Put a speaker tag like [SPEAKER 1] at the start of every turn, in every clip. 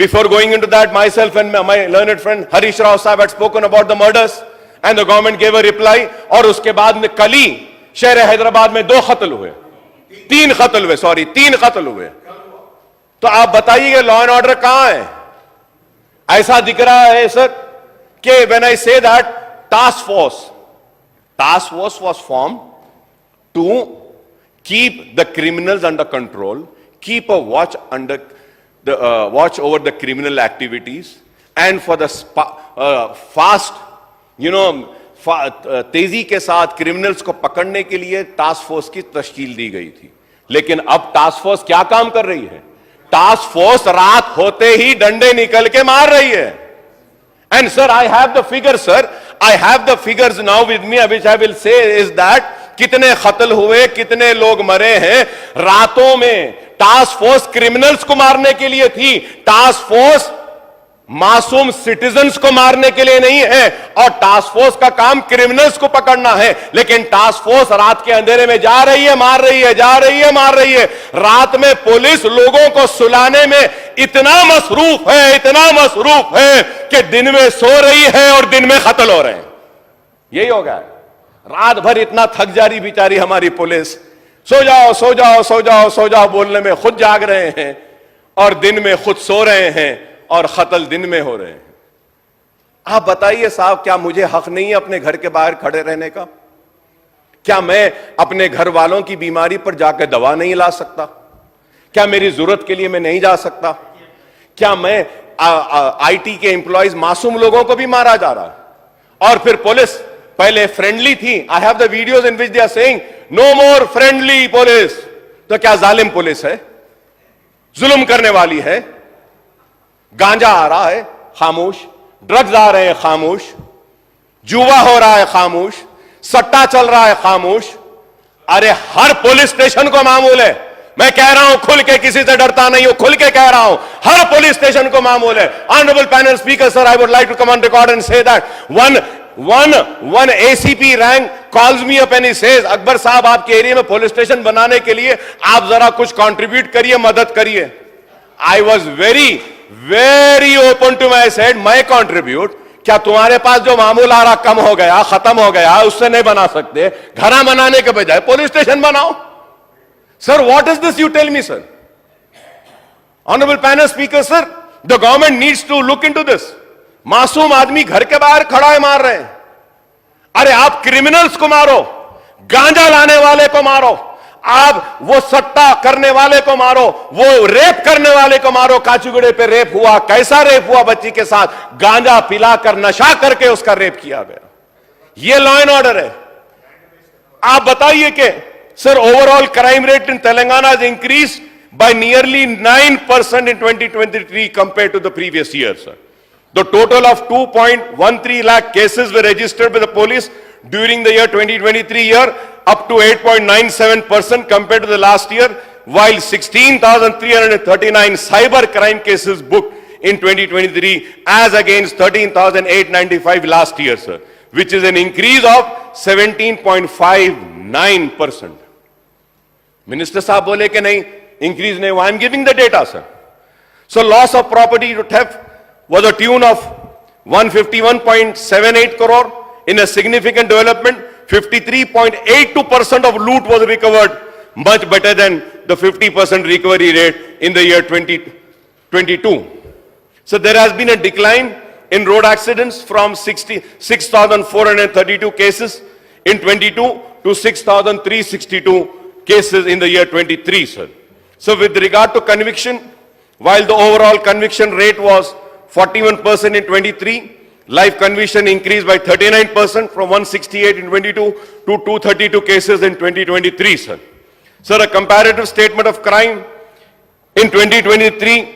[SPEAKER 1] Before going into that, myself and my learned friend Harish Rao Sahib had spoken about the murders and the government gave a reply. और उसके बाद में कल ही शहर हैदराबाद में 2 कत्ल हुए, 3 कत्ल हुए, सॉरी 3 कत्ल हुए। तो आप बताइए लॉ एंड ऑर्डर कहां है? ऐसा दिख रहा है सर कि when I say that task force was formed to keep the criminals under control, keep a watch over the criminal activities, and for the fast, तेजी के साथ क्रिमिनल्स को पकड़ने के लिए टास्क फोर्स की तश्कील दी गई थी। लेकिन अब टास्क फोर्स क्या काम कर रही है? टास्क फोर्स रात होते ही डंडे निकल के मार रही है। And sir, I have the figure, sir, I have the figures now with me, which I will say is that कितने कत्ल हुए, कितने लोग मरे हैं रातों में। टास्क फोर्स क्रिमिनल्स को मारने के लिए थी, टास्क फोर्स मासूम सिटीजन्स को मारने के लिए नहीं है। और टास्क फोर्स का काम क्रिमिनल्स को पकड़ना है, लेकिन टास्क फोर्स रात के अंधेरे में जा रही है, मार रही है, जा रही है, मार रही है। रात में पुलिस लोगों को सुलाने में इतना मसरूफ है कि दिन में सो रही है और दिन में कत्ल हो रहे हैं। यही होगा, रात भर इतना थक जा रही बेचारी हमारी पुलिस, सो जाओ सो जाओ सो जाओ सो जाओ बोलने में खुद जाग रहे हैं और दिन में खुद सो रहे हैं और कत्ल दिन में हो रहे हैं। आप बताइए साहब, क्या मुझे हक नहीं है अपने घर के बाहर खड़े रहने का? क्या मैं अपने घर वालों की बीमारी पर जाकर दवा नहीं ला सकता? क्या मेरी जरूरत के लिए मैं नहीं जा सकता? क्या मैं आईटी के एम्प्लॉयज, मासूम लोगों को भी मारा जा रहा है और फिर पुलिस पहले फ्रेंडली थी। I have the videos in which they are saying no more friendly police. तो क्या जालिम पुलिस है? जुल्म करने वाली है? गांजा आ रहा है, खामोश। ड्रग्स आ रहे हैं, खामोश। जुआ हो रहा है, खामोश। सट्टा चल रहा है, खामोश। अरे हर पुलिस स्टेशन को मामूल है। मैं कह रहा हूं खुल के, किसी से डरता नहीं हूं, खुल के कह रहा हूं, हर पुलिस स्टेशन को मामूल है। Honourable panel speaker sir, I would like to come on record and say that one ACP rank calls me up and he says, Akbar sahab आपके एरिया में पुलिस स्टेशन बनाने के लिए आप जरा कुछ कंट्रीब्यूट करिए, मदद करिए। I was very open to my said, मैं कंट्रीब्यूट। क्या तुम्हारे पास जो मामूल आ रहा कम हो गया, खत्म हो गया, उससे नहीं बना सकते? घरा बनाने के बजाय पुलिस स्टेशन बनाओ। Sir, what is this you tell me sir? Honourable panel speaker sir, the government needs to look into this. मासूम आदमी घर के बाहर खड़ा है, मार रहे हैं। अरे आप क्रिमिनल्स को मारो, गांजा लाने वाले को मारो, आप वो सट्टा करने वाले को मारो, वो रेप करने वाले को मारो। काचीगुड़े पे रेप हुआ, कैसा रेप हुआ? बच्ची के साथ गांजा पिलाकर, नशा करके उसका रेप किया गया। ये लॉ एंड ऑर्डर है? आप बताइए कि sir, overall crime rate in Telangana is increase by nearly 9% in 2023 compared to the previous year, sir. The total of 2.13 lakh cases were registered by the police during the year 2023 year, up to 8.97% compared to the last year, while 16,339 cyber crime cases booked in 2023 as against 13,895 last year, sir, which is an increase of 17.59%. Minister साहब बोले कि नहीं increase नहीं हुआ. I am giving the data, sir. So loss of property to theft was a tune of 151.78 crore. In a significant development, 53.82% of loot was recovered, much better than the 50% recovery rate in the year 2022. So there has been a decline in road accidents from 6,432 cases in 22 to 6,362 cases in the year 23, sir. So with regard to conviction, while the overall conviction rate was 41% in 23, life conviction increased by 39% from 168 in 22 to 232 cases in 2023, sir. Sir, a comparative statement of crime in 2023,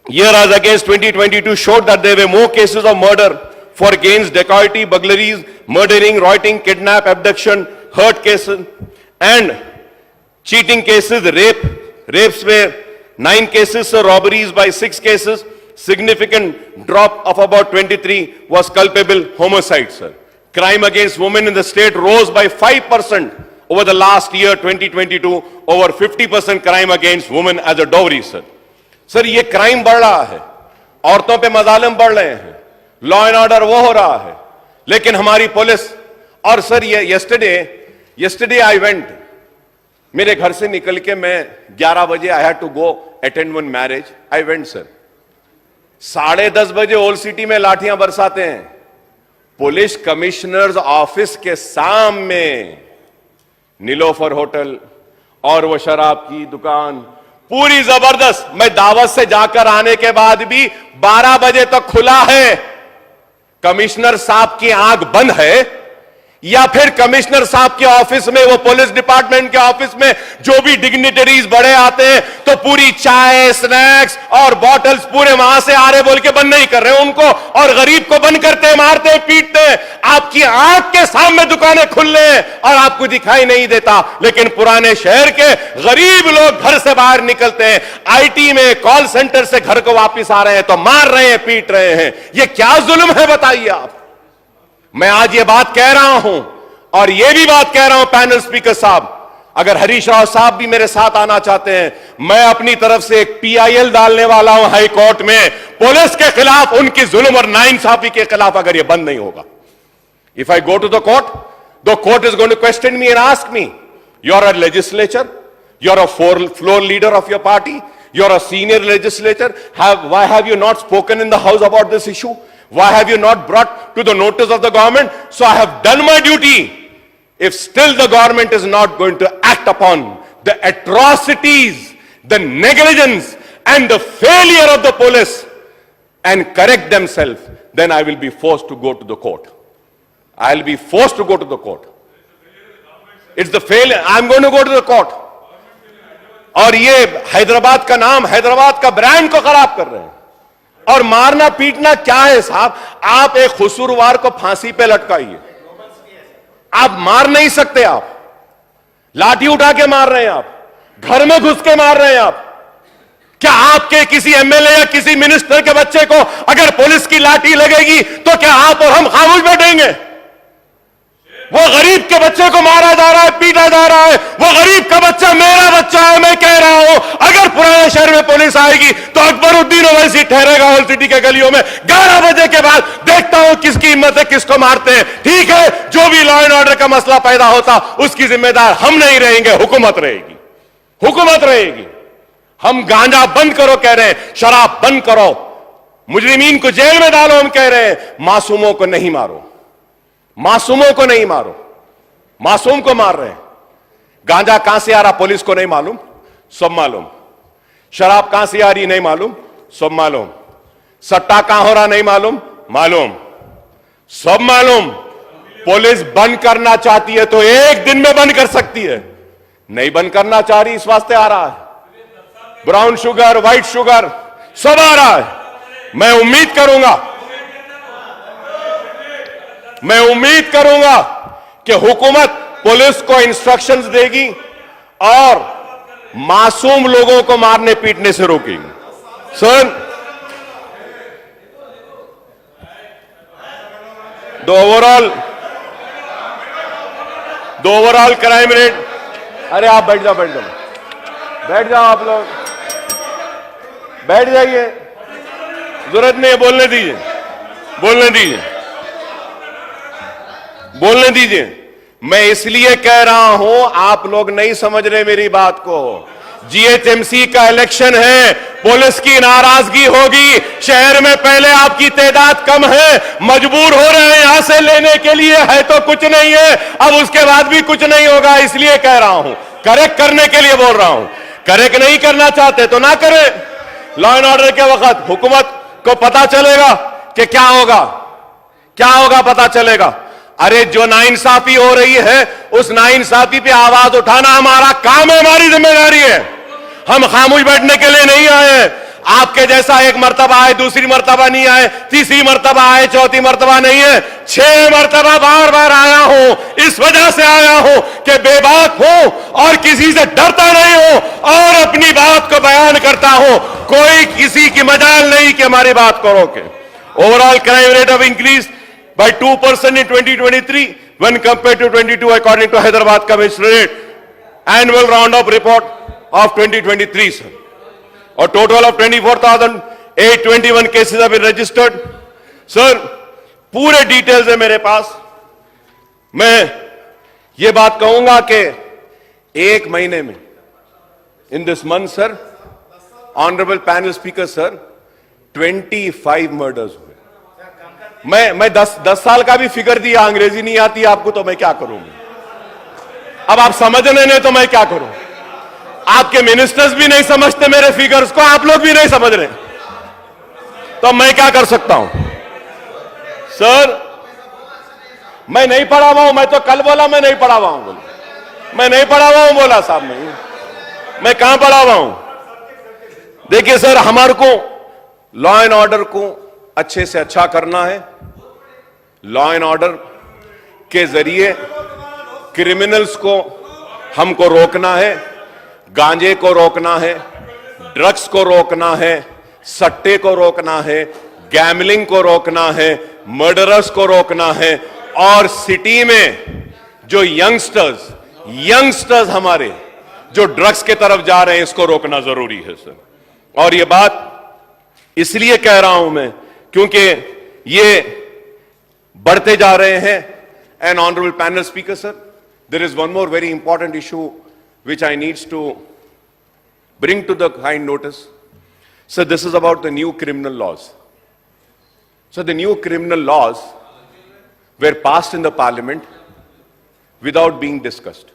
[SPEAKER 1] year as against 2022, showed that there were more cases of murder, for gains, dacoity, burglaries, murdering, rioting, kidnap, abduction, hurt cases, and cheating cases, rapes were 9 cases, sir, robberies by 6 cases, significant drop of about 23 was culpable homicide, sir. Crime against women in the state rose by 5% over the last year, 2022, over 50% crime against women as a dowry, sir. Sir, ये crime बढ़ रहा है औरतों पे मजालिम बढ़ रहे हैं, law and order वो हो रहा है, लेकिन हमारी पुलिस। और सर ये यस्टरडे आई वेंट, मेरे घर से निकल के मैं 11 बजे I had to go attend one marriage, I went sir, 10:30 बजे ओल्ड सिटी में लाठियां बरसाते हैं, पुलिस कमिश्नर्स ऑफिस के सामने नीलोफर होटल और वो शराब की दुकान पूरी जबरदस्त। मैं दावत से जाकर आने के बाद भी 12 बजे तक खुला है। कमिश्नर साहब की आंख बंद है या फिर कमिश्नर साहब के ऑफिस में, वो पुलिस डिपार्टमेंट के ऑफिस में जो भी डिग्निटरीज बड़े आते हैं तो पूरी चाय, स्नैक्स और बॉटल्स पूरे वहां से आ रहे बोल के बंद नहीं कर रहे उनको, और गरीब को बंद करते, मारते, पीटते। आपकी आंख के सामने दुकानें खुल रहे हैं और आपको दिखाई नहीं देता। लेकिन पुराने शहर के गरीब लोग घर से बाहर निकलते हैं, आईटी में, कॉल सेंटर से घर को वापिस आ रहे हैं तो मार रहे हैं, पीट रहे हैं। यह क्या जुल्म है बताइए आप। मैं आज ये बात कह रहा हूं और ये भी बात कह रहा हूं पैनल स्पीकर साहब, अगर हरीश राव साहब भी मेरे साथ आना चाहते हैं, मैं अपनी तरफ से एक PIL डालने वाला हूं हाई कोर्ट में पुलिस के खिलाफ, उनकी जुल्म और नाइंसाफी के खिलाफ, अगर ये बंद नहीं होगा। If I go to the court is going to question me and ask me, you are a legislature, you are a floor leader of your party, you are a senior legislator, why have you not spoken in the house about this issue? Why have you not brought to the notice of the government? So I have done my duty. If still the government is not going to act upon the atrocities, the negligence and the failure of the police and correct themselves, then I will be forced to go to the court. I'll be forced to go to the court. It's the failure. I'm going to go to the court. और ये हैदराबाद का नाम, हैदराबाद का brand को खराब कर रहे हैं। और मारना पीटना क्या है साहब? आप एक कसूरवार को फांसी पे लटकाइए, आप मार नहीं सकते। आप लाठी उठा के मार रहे हैं, आप घर में घुस के मार रहे हैं। आप क्या आपके किसी MLA या किसी मिनिस्टर के बच्चे को अगर पुलिस की लाठी लगेगी तो क्या आप और हम खामोश बैठेंगे? वो गरीब के बच्चे को मारा जा रहा है, पीटा जा रहा है, वो गरीब का बच्चा मेरा बच्चा है। मैं कह रहा हूं अगर पुराने शहर में पुलिस आएगी तो अकबरुद्दीन ओवैसी ठहरेगा ओल्ड सिटी के गलियों में 11 बजे के बाद। देखता हूं किसकी हिम्मत है, किसको मारते हैं। ठीक है, जो भी लॉ एंड ऑर्डर का मसला पैदा होता उसकी जिम्मेदार हम नहीं रहेंगे, हुकूमत रहेगी, हुकूमत रहेगी। हम गांजा बंद करो कह रहे हैं, शराब बंद करो, मुजरिमीन को जेल में डालो हम कह रहे हैं, मासूमों को नहीं मारो, मासूमों को नहीं मारो। मासूम को मार रहे हैं। गांजा कहां से आ रहा पुलिस को नहीं मालूम, सब मालूम। शराब कहां से आ रही नहीं मालूम, सब मालूम। सट्टा कहां हो रहा नहीं मालूम, मालूम, सब मालूम। पुलिस बंद करना चाहती है तो एक दिन में बंद कर सकती है, नहीं बंद करना चाह रही, इस वास्ते आ रहा है। ब्राउन शुगर, व्हाइट शुगर सब आ रहा है। मैं उम्मीद करूंगा कि हुकूमत पुलिस को इंस्ट्रक्शंस देगी और मासूम लोगों को मारने पीटने से रोकेगी। Sir, the overall crime rate, अरे आप बैठ जाओ आप लोग बैठ जाइए, जरूरत नहीं है, बोलने दीजिए। मैं इसलिए कह रहा हूं, आप लोग नहीं समझ रहे मेरी बात को। GHMC का इलेक्शन है, पुलिस की नाराजगी होगी। शहर में पहले आपकी तादाद कम है, मजबूर हो रहे हैं यहां से लेने के लिए, है तो कुछ नहीं है, अब उसके बाद भी कुछ नहीं होगा। इसलिए कह रहा हूं, करेक्ट करने के लिए बोल रहा हूं। करेक्ट नहीं करना चाहते तो ना करें। लॉ एंड ऑर्डर के वक्त हुकूमत को पता चलेगा कि क्या होगा पता चलेगा। अरे जो नाइंसाफी हो रही है उस नाइंसाफी पे आवाज उठाना हमारा काम है, हमारी जिम्मेदारी है। हम खामोश बैठने के लिए नहीं आए। आपके जैसा एक मर्तबा आए, दूसरी मर्तबा नहीं आए, तीसरी मर्तबा आए, चौथी मर्तबा नहीं है, 6 मर्तबा बार आया हूं। इस वजह से आया हूं कि बेबाक हूं और किसी से डरता नहीं हूं और अपनी बात को बयान करता हूं। कोई किसी की मजाल नहीं कि हमारी बात को रोके। Overall crime rate of increase by 2% in 2023 when compared to 22 according to Hyderabad Commissionerate annual roundup report of 2023 sir. A total of 24,000 821 cases have been registered. Sir पूरे डिटेल्स है मेरे पास. मैं ये बात कहूंगा कि एक महीने में, in this month sir, honourable panel speaker sir, 25 murders हुए. मैं 10 साल का भी फिगर दिया. अंग्रेजी नहीं आती आपको तो मैं क्या करूं. अब आप समझ रहे नहीं तो मैं क्या करूं. आपके मिनिस्टर्स भी नहीं समझते मेरे फिगर्स को, आप लोग भी नहीं समझ रहे, तो मैं क्या कर सकता हूं. सर मैं नहीं पढ़ा हुआ हूं. मैं तो कल बोला मैं नहीं पढ़ा हुआ हूं. मैं नहीं पढ़ा हुआ हूं बोला साहब. मैं कहां पढ़ा हुआ हूं. देखिए सर, हमारे को लॉ एंड ऑर्डर को अच्छे से अच्छा करना है. लॉ एंड ऑर्डर के जरिए क्रिमिनल्स को हमको रोकना है. गांजे को रोकना है, ड्रग्स को रोकना है, सट्टे को रोकना है, गैमलिंग को रोकना है, मर्डरर्स को रोकना है, और सिटी में जो यंगस्टर्स हमारे जो ड्रग्स के तरफ जा रहे हैं, इसको रोकना जरूरी है सर. और ये बात इसलिए कह रहा हूं मैं क्योंकि ये बढ़ते जा रहे हैं. And honourable panel speaker sir, there is one more very important issue which I needs to bring to the kind notice. So this is about the new criminal laws. So the new criminal laws were passed in the parliament without being discussed.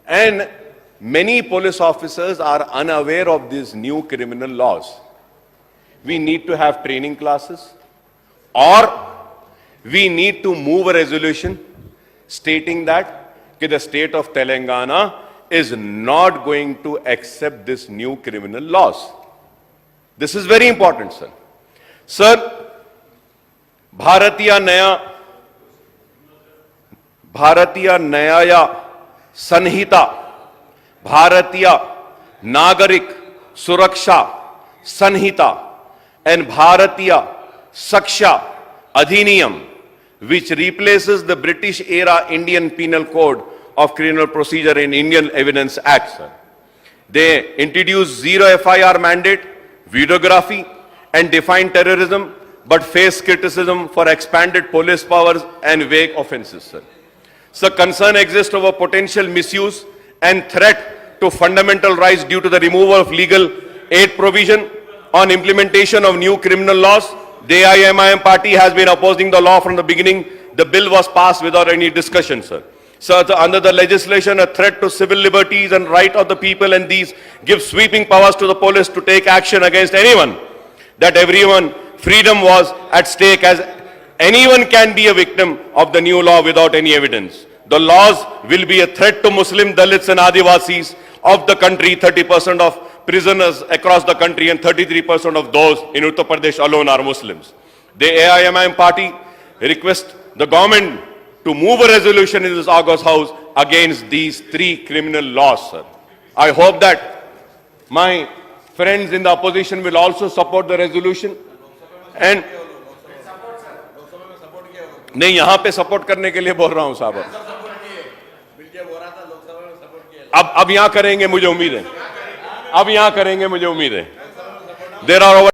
[SPEAKER 1] And many police officers are unaware of these new criminal laws. We need to have training classes, or we need to move a resolution stating that the state of Telangana is not going to accept this new criminal laws. This is very important, sir. Sir, भारतीय न्याय संहिता, भारतीय नागरिक सुरक्षा संहिता, and भारतीय शिक्षा अधिनियम, which replaces the British era Indian Penal Code of Criminal Procedure in Indian Evidence Act, sir. They introduced zero FIR mandate, videography, and define terrorism, but face criticism for expanded police powers and vague offenses, sir. So concern exists over potential misuse and threat to fundamental rights due to the removal of legal aid provision. On implementation of new criminal laws, the AIMIM party has been opposing the law from the beginning. The bill was passed without any discussion, sir. So under the legislation, a threat to civil liberties and right of the people, and these give sweeping powers to the police to take action against anyone. That everyone, freedom was at stake, as anyone can be a victim of the new law without any evidence. The laws will be a threat to Muslim, Dalits and Adivasis of the country. 30% of prisoners across the country and 33% of those in Uttar Pradesh alone are Muslims. The AIMIM party requests the government to move a resolution in this August House against these three criminal laws, sir. I hope that my friends in the opposition will also support the resolution. And नहीं, यहां पे support करने के लिए बोल रहा हूं साहब. अब यहां करेंगे मुझे उम्मीद है. अब यहां करेंगे मुझे उम्मीद है. There are over